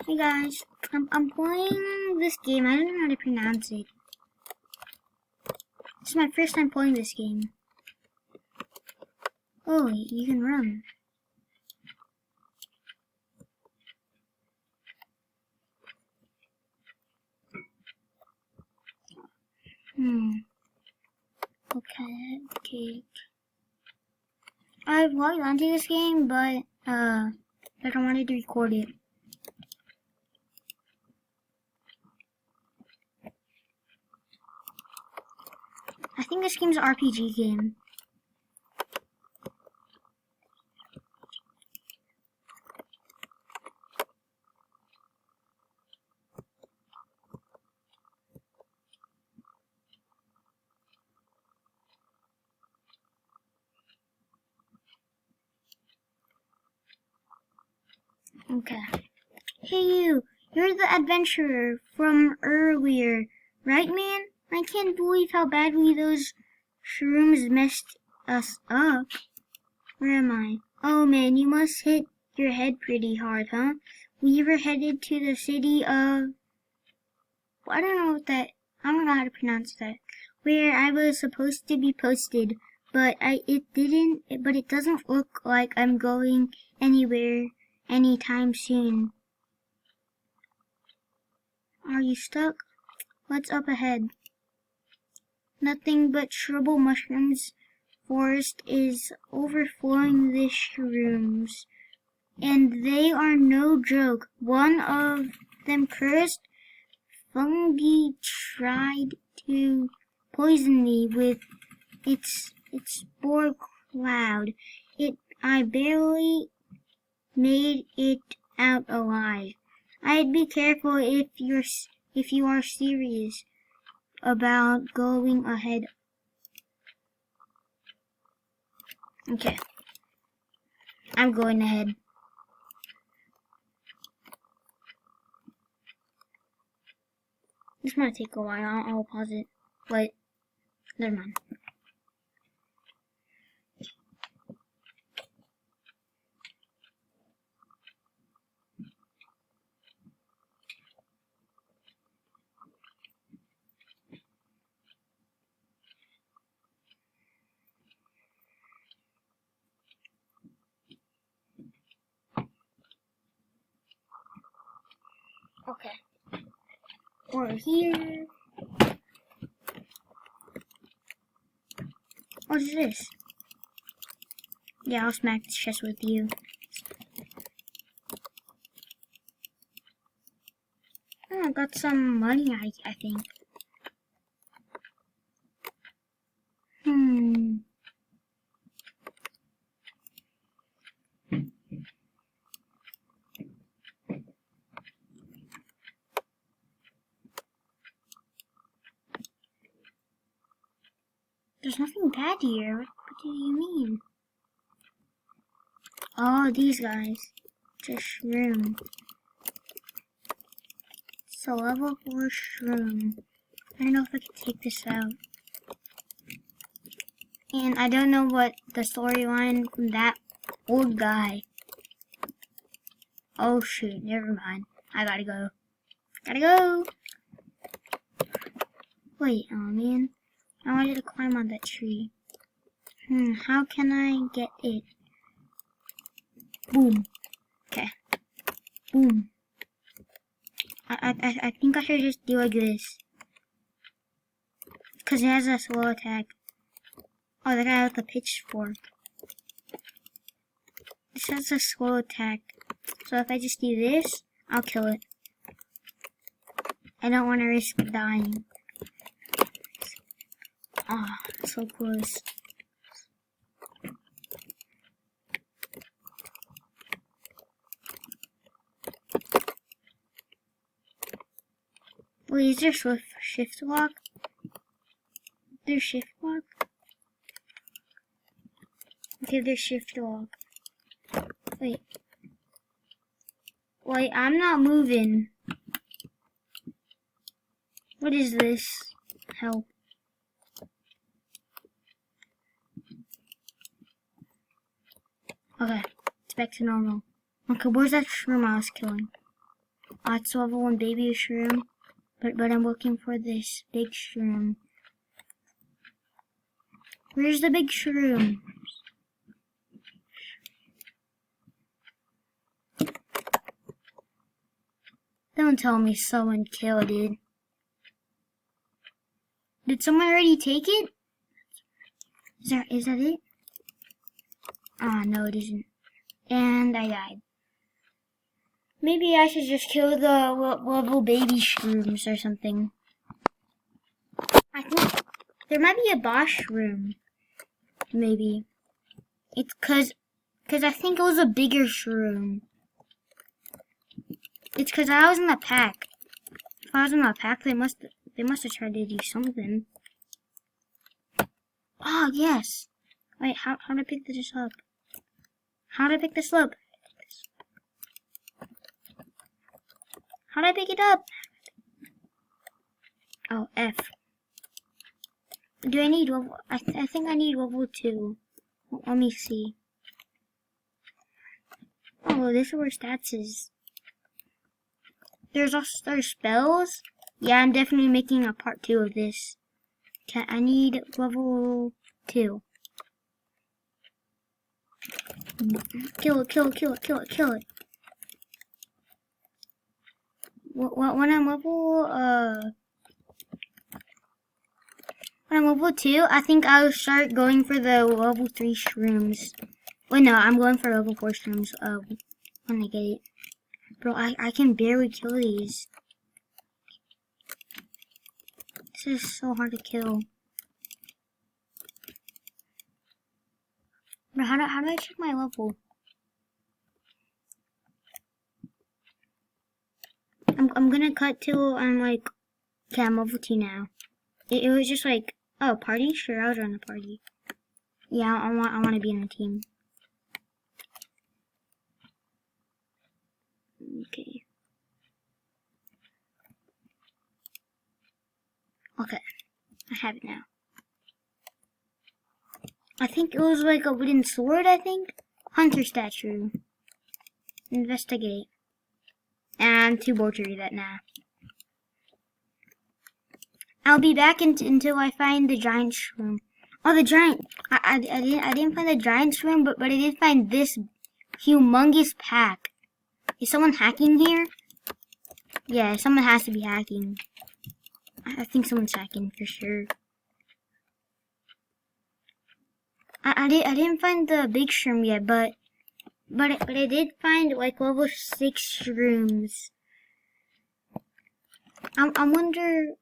Hey guys, I'm playing this game. I don't know how to pronounce it. This is my first time playing this game. Oh, you can run. Okay. I've logged onto this game, but I don't wanted to record it. I think this game's an RPG game. Okay. Hey you! You're the adventurer from earlier, right man? I can't believe how badly those shrooms messed us up. Where am I? Oh man, you must hit your head pretty hard, huh? We were headed to the city of... I don't know how to pronounce that. Where I was supposed to be posted, but it doesn't look like I'm going anywhere anytime soon. Are you stuck? What's up ahead? Nothing but shrubble mushrooms. Forest is overflowing with shrooms. And they are no joke. One of them cursed fungi tried to poison me with its spore cloud. I barely made it out alive. I'd be careful if you are serious about going ahead. Okay. I'm going ahead. This might take a while. I'll pause it. Wait. Never mind. Okay. We're here. What is this? Yeah, I'll smack this chest with you. Oh, I got some money, I think. There's nothing bad here. What do you mean? Oh, these guys. Just shroom. It's a level 4 shroom. I don't know if I can take this out. And I don't know what the storyline from that old guy. Oh shoot, never mind. I gotta go. Gotta go! Wait, oh man. I wanted to climb on that tree. How can I get it? Boom. Okay. Boom. I think I should just do like this. Cause it has a slow attack. Oh, the guy with the pitchfork. This has a slow attack. So if I just do this, I'll kill it. I don't want to risk dying. Ah, oh, so close. Wait, is there shift walk? There's shift walk? Okay, there's shift walk. Wait. Wait, I'm not moving. What is this? Help. Okay, it's back to normal. Okay, where's that shroom I was killing? It's level 1 baby shroom. But I'm looking for this big shroom. Where's the big shroom? Don't tell me someone killed it. Did someone already take it? Is that it? Ah, no it isn't. And I died. Maybe I should just kill the level baby shrooms or something. I think there might be a boss shroom. Maybe. It's cause I think it was a bigger shroom. It's cause I was in the pack. If I was in the pack, they must have tried to do something. Oh yes. Wait, how do I pick this up? How do I pick this up? How do I pick it up? Oh, F. Do I need level? I think I need level 2. Let me see. Oh, this is where stats is. There's spells. Yeah, I'm definitely making a part 2 of this. Okay, I need level 2. Kill it. When I'm level 2, I think I'll start going for the level 3 shrooms. Wait, no, I'm going for level 4 shrooms, when I get it. Bro, I can barely kill these. This is so hard to kill. Bro, how do I check my level? I'm gonna cut till I'm like, okay, I'm level 2 now. It was just like, oh, party? Sure, I'll join the party. Yeah, I want to be in a team. Okay. Okay, I have it now. I think it was like a wooden sword, I think? Hunter statue. Investigate. And too bored to read that now. I'll be back until I find the giant shroom. Oh, the giant! I didn't find the giant shroom, but I did find this humongous pack. Is someone hacking here? Yeah, someone has to be hacking. I think someone's hacking for sure. I didn't find the big shroom yet, but I did find like level 6 shrooms. I wonder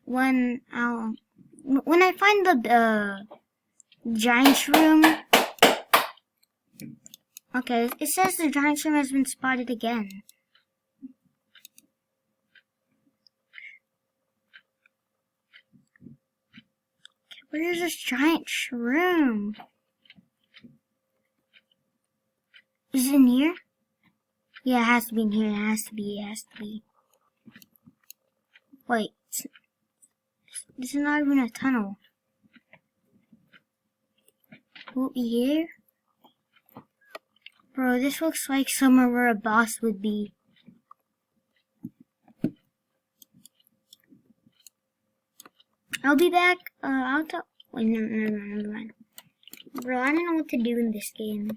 when I find the giant shroom. Okay, it says the giant shroom has been spotted again. Where's this giant shroom? Is it in here? Yeah, it has to be in here. It has to be. Wait. This is not even a tunnel. Will it be here? Bro, this looks like somewhere where a boss would be. I'll be back. I'll talk. Wait, never mind. Bro, I don't know what to do in this game.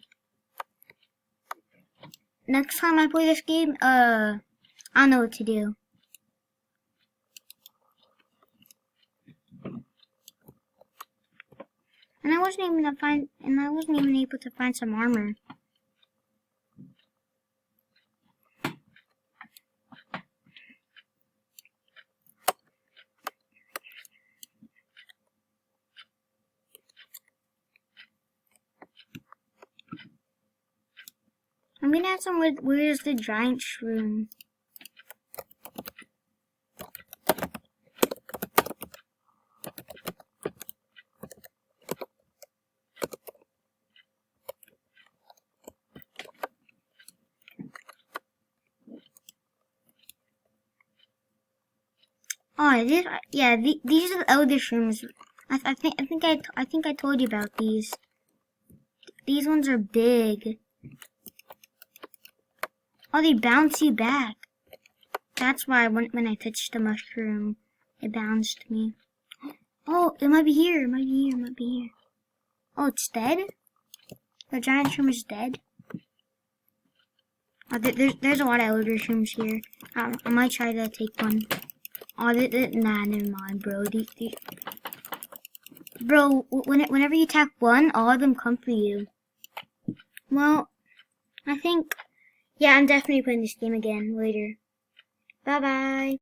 Next time I play this game, I know what to do. And I wasn't even able to find some armor. I'm gonna ask them where's the giant shroom. Oh, these are the elder shrooms. I think I told you about these. These ones are big. Oh, they bounce you back. That's why when I touched the mushroom, it bounced me. Oh, it might be here. It might be here. It might be here. Oh, it's dead? The giant shroom is dead? Oh, there's a lot of elder shrooms here. I might try to take one. Oh, nah, never mind, bro. Bro, whenever you attack one, all of them come for you. Well, I think, yeah, I'm definitely playing this game again later. Bye-bye.